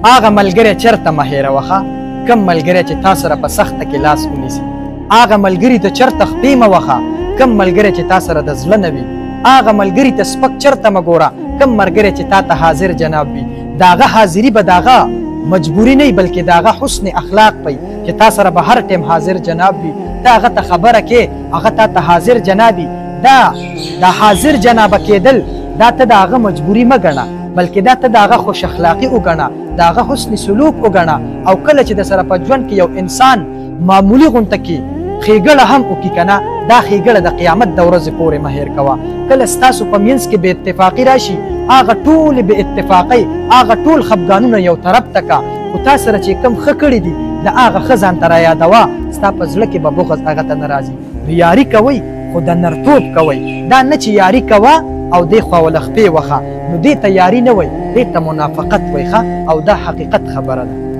هغه ملګری چېرته مه هېروه کم ملګری چې تا سره په سخته کې لاس ونیسي هغه ملګري ته چېرته خپې مه وهه کم ملګری چې تا سره د زړه نه وي هغه ملګري ته سپک چېرته مه ګوره کم ملګری چې تا ته حاضر جناب وي د هغه حاضري به د هغه مجبوري نه وي بلکې د هغه حسن اخلاق وي چې تا سره به هر ټیم حاضر جناب وي ته هغه ته خبره کې هغه تا ته حاضر جناب وي دا حاضر جنابه کېدل دا ته د هغه مجبوري مه ګڼه بلکې دا ته د هغه خوش اخلاقي وګڼه د هغه حسن سلوک وګڼه او کله چې د سره په ژوند کې یو انسان معمولي غونته کې ښېګړه هم وکړي که نه دا ښېګړه د قیامت د ورځې پورې مه هېر کوه کله ستاسو په منځ کې بې اتفاقي راشي هغه ټولې بې اتفاقۍ هغه ټول خفګانونه یو طرف ته که خو تا سره چې کوم ښه کړي دي د هغه ښه ځان ته رایادوه ستا په زړه کې به بغض هغه ته نه راځي نو یاري کوئ خو د نرتوب کوئ دا نه چې یاري کوه او دې خوا ول خپې وخه نو دې ته یاري نه وایي دې ته منافقت وایي او دا حقیقت خبره ده